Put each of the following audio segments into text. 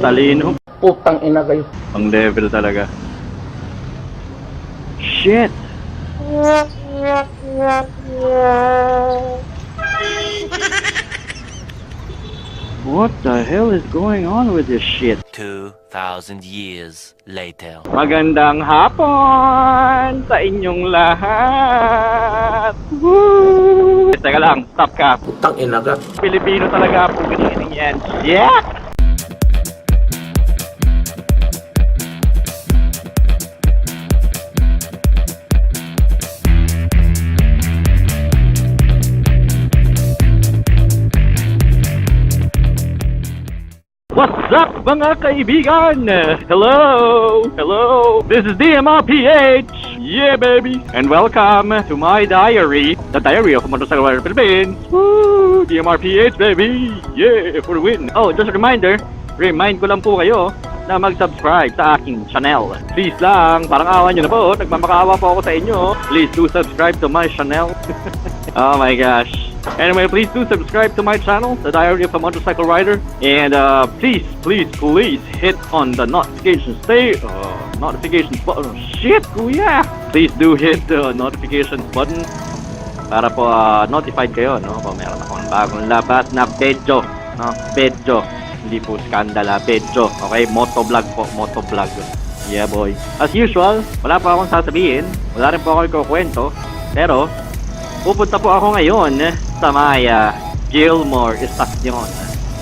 Talino. Putang ina kayo. Ang level talaga. Shit! What the hell is going on with this shit? 2,000 years later. Magandang hapon sa inyong lahat! Woo! Teka lang, stop ka. Putang ina ka. Pilipino talaga po ganining yan. Yeah! What's up mga kaibigan? Hello! Hello! This is DMRPH! Yeah baby! And welcome to my diary. The diary of Motovlog Philippines! Woo! DMRPH baby! Yeah! For the win! Oh, just a reminder, remind ko lang po kayo na mag-subscribe sa aking channel. Please lang, parang awa nyo na po. Nagmamakaawa po ako sa inyo. Please do subscribe to my channel. Oh my gosh. Anyway, please do subscribe to my channel, The Diary of a Motorcycle Rider. And please hit on the notification button. Shit, kuya! Please do hit the notification button para po notified kayo, no? Kung meron akong bagong labas na video, no? Video. Hindi po skandal, video. Okay, motovlog po, motovlog. Yeah, boy. As usual, wala pa akong sasabihin. Wala rin po ako ikukwento. Pero, pupunta po ako ngayon sa may Gilmore Station.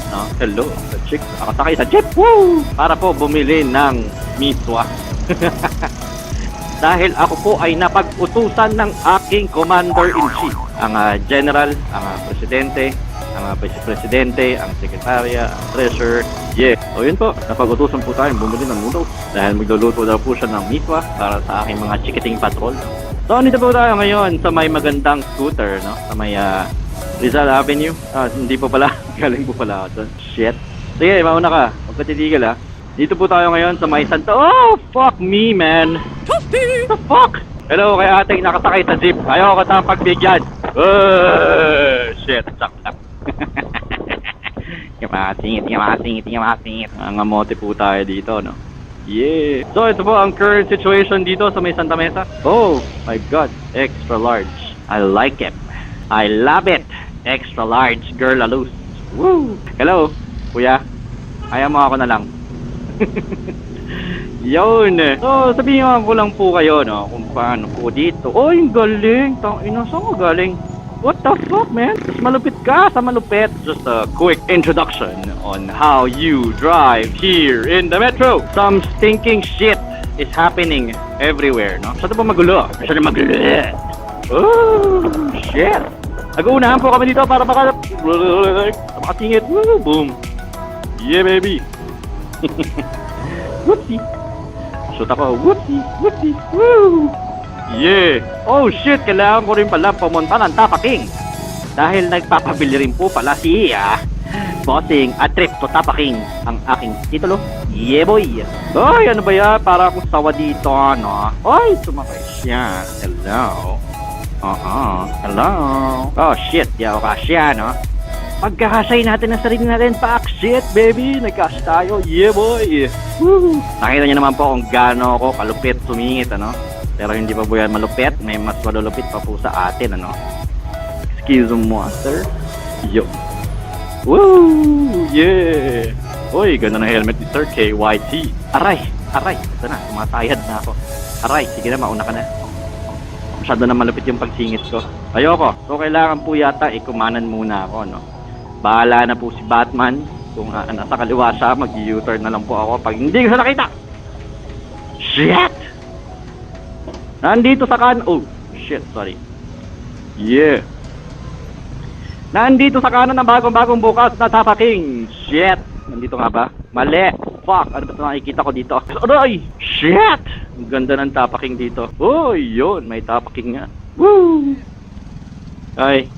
No? Hello, sa chick. Ako sakay sa jeep. Woo! Para po bumili ng Misua. Dahil ako po ay napag-utusan ng aking Commander-in-Chief. Ang General, ang Presidente, ang Vice-Presidente, ang Sekretarya, ang Treasurer. Yeah. So yun po, napag-utusan po tayo bumili ng noodles. Dahil magluluto daw po siya ng Misua para sa aking mga chikiting patrol. So, nito po tayo ngayon sa may magandang scooter, no? Sa may Rizal Avenue. Hindi po pala. Galing po pala ako doon. Shit. Sige, mauna ka. Huwag ka titigil, ha. Dito po tayo ngayon sa may Santa... Oh, fuck me, man. What the fuck? Hello, kay ating nakasakay sa jeep. Ayaw ko tayong pagbigyan. Shit. Tsalap. Yamasingit. Nangamote po tayo dito, no? Yeah. So ito po ang current situation dito sa may Santa Mesa. Oh my god, extra large. I like it. I love it. Extra large girl alus. Woo. Hello, kuya. Ayaw mo ako na lang. Yun. So sabihin ko lang po kayo, no, kung paano po dito. Oh, yung galing. Tangina, saan ko galing? What the fuck, man? Mas malupit ka sa malupit. Just a quick introduction on how you drive here in the metro. Some stinking shit is happening everywhere, no? Masyado po magulo. Oh, shit. Nag-uunahan po kami dito para makatingit. Woo, boom. Yeah, baby. Whoopsie. Shoot ako. Whoopsie. Woo. Yeah. Oh shit, kailangan ko rin pala pumunta ng Tapa King. Dahil nagpapabili rin po pala si Bossing a trip to Tapa King. Ang aking titulo, Yeahboi. Ay, ano ba yan? Para akong sawa dito, ano? Ay, sumakay siya. Hello. Hello. Oh shit, yaw ka siya, no? Pagkakasay natin ang sarili natin, pack shit, baby. Nagkasay tayo, Yeahboi. Woo. Nakita niyo naman po kung gaano ako kalupit sumingit, ano? Pero hindi pa po yan malupit. May mas malulupit pa po sa atin, ano? Excuse me, sir. Yo. Woo! Yeah! Uy, ganda na helmet ni Sir KYT. Aray! Ito na, tumatayad na ako. Aray, sige na, mauna ka na. Masyado na malupit yung pagsingit ko. Ayoko. So, kailangan po yata ikumanan muna ako, no? Bahala na po si Batman. Kung nasa kaliwa siya, mag-U-turn na lang po ako pag hindi ko siya nakita. Shit! Nandito sa oh, shit, sorry. Yeah. Nandito sa kanan ng bagong bukas na Tapa King. Shit. Nandito nga ba? Mali. Fuck, ano ba ito nakikita ko dito? Aray! Shit! Ang ganda ng Tapa King dito. Oh, yun. May Tapa King nga. Woo! Ay.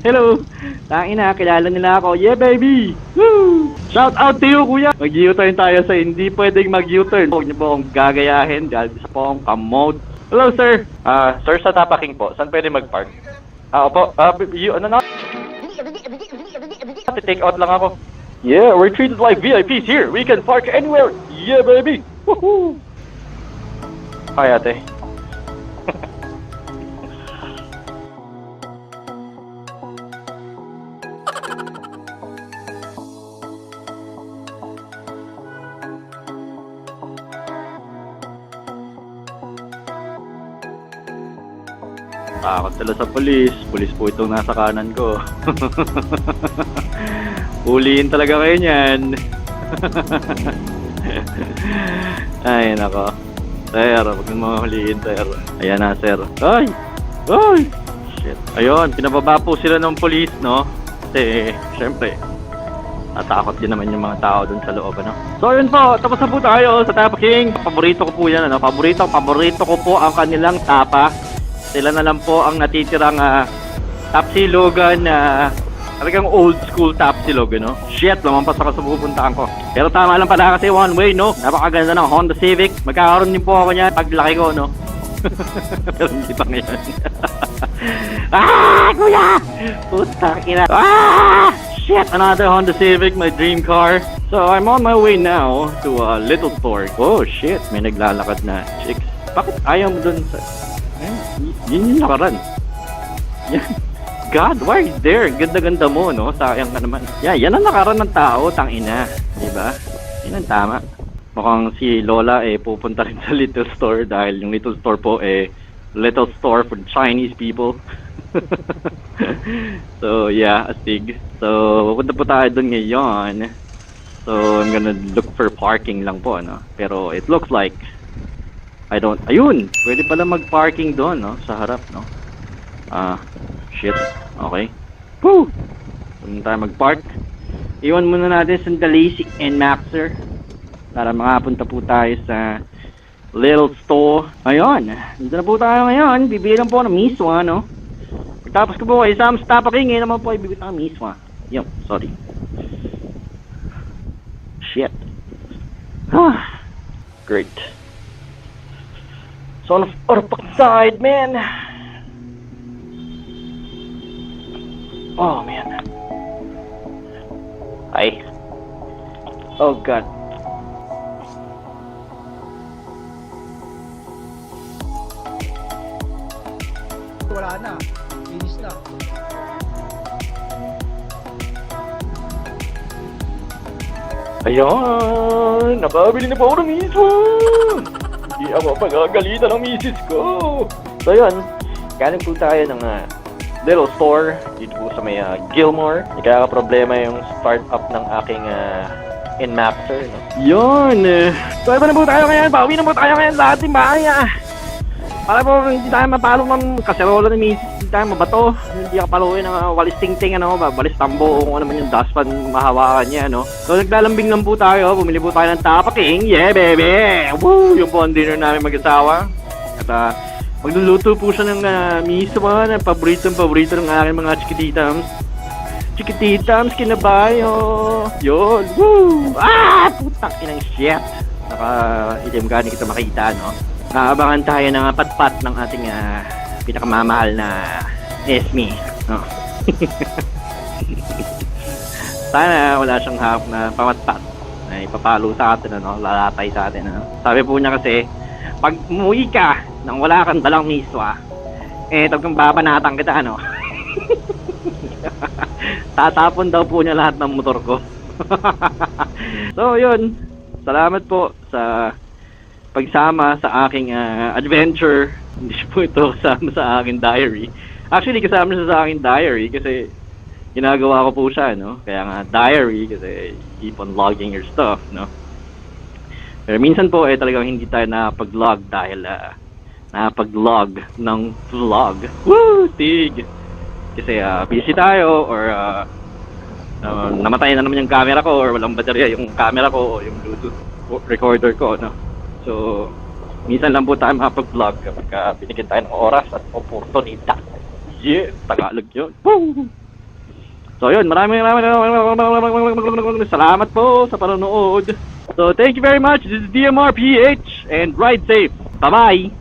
Hello. Tangina, kilala nila ako. Yeah, baby! Woo! Shout out to you, kuya! Mag-U-turn tayo sa hindi pwedeng mag-U-turn. Huwag niyo po akong gagayahin dahil isa po akong kamod. Hello, sir! Sir, sa Tapa King po, saan pwede mag-park? Opo. Ano na? Take out lang ako. Yeah, we're treated like VIPs here. We can park anywhere. Yeah, baby. Woohoo! Hi, ate. Takot sila sa pulis. Pulis po itong nasa kanan ko. Huliin talaga kayo niyan. Ay, nako. Sir, huwag nang mga huliin, sir. Ayan na, sir. Ay! Ay! Shit. Ayun, pinababa po sila ng pulis, no? Kasi, syempre, natakot din naman yung mga tao dun sa loob, ano? So, yun po. Tapos na po tayo sa Tapa King. Paborito ko po yan, ano? Paborito ko po ang kanilang tapa. Sila na lang po ang natitirang tapsilogan na talagang old school tapsilog, no? Shit, lumampas ako sa pupuntaan ko. Pero tama lang pala kasi one way, no? Napakaganda ng Honda Civic. Magkakaroon din po ako niyan paglaki ko, no? Pero hindi pa ngayon. Ah, kuya! Putang ina. Ah! Shit! Another Honda Civic, my dream car. So, I'm on my way now to a little store. Oh, shit! May naglalakad na chicks. Bakit ayaw mo dun sa... Yun yung nakaran. Yan. God, why is there? Ganda-ganda mo, no? Sayang ka naman. Yeah, yan ang nakaran ng tao, tangina. Diba? Yan ang tama. Mukhang si Lola pupunta rin sa little store dahil yung little store po little store for Chinese people. So, yeah, astig. So, pupunta po tayo dun ngayon. So, I'm gonna look for parking lang po, no? Pero it looks like ayun, pwede pala mag-parking doon, no? Sa harap, no? Shit. Okay. Woo! Doon tayo mag-park. Iwan muna natin sandali si Nmaxer para makapunta po tayo sa little store. Ayun. Dito na po tayo ngayon. Bibilang po ng Misua, no? Pagtapos ko po kayo sa Tapa King, ngayon naman po ay bibit ng Misua. Yun, sorry. Shit. Great. So on the side, man. Oh, man. Ay. Oh, God. Wala na. Finish na. Ayan! Nakabili na po ako ng Misua! Hindi ako pagagalitan ng misis ko! So yun, galing po tayo ng little store dito po sa may Gilmore. Hindi kaya ka problema yung start-up ng aking Nmaxer, no? Yun! So iba na po tayo ngayon, pauwi na po tayo ngayon sa ating bahay. Para po hindi tayo mapalong ng kaserola ng misis, hindi tayo mabato, hindi ka paluin ng walis ting-ting, balis tambo, kung ano man yung dustpan mahawakan niya, no? So naglalambing lang po tayo, bumili po tayo ng Tapa King, yeah baby! Woo! Yung po ang dinner namin mag-asawa. At magluluto po siya ng Misua, na paborito ng aking mga chikititams. Chikititams, kinabayo! Yun! Woo! Ah! Putang inang shit! Naka-itim ka, hindi kita makita, no? Naabangan tayo ng patpat ng ating pinakamamahal na Esme, no? Sana wala siyang hawak na pamatpat na ipapalo sa atin, ano? Lalatay sa atin, ano? Sabi po niya kasi, pag umuwi ka nang wala kang dalang Misua, talagang babanatan kita, ano? Tatapon daw po niya lahat ng motor ko. So, yun. Salamat po sa pagsama sa aking adventure. Hindi po ito kasama sa aking diary. Actually, kasama siya sa aking diary kasi ginagawa ko po siya, no? Kaya nga diary kasi keep on logging your stuff, no? Pero minsan po talagang hindi tayo nakapag-log dahil nakapag-log ng vlog. Woo! Tig! Kasi busy tayo or namatay na naman yung camera ko or walang baterya yung camera ko o yung Bluetooth recorder ko, no? So, minsan lang po tayo makapag-vlog kapag binigyan tayo ng oras at oportunidad. Yeah! Tagalog yun. Woo! So, yun. Maraming salamat po sa panonood. So, thank you very much. This is DMRPH and ride safe. Bye-bye!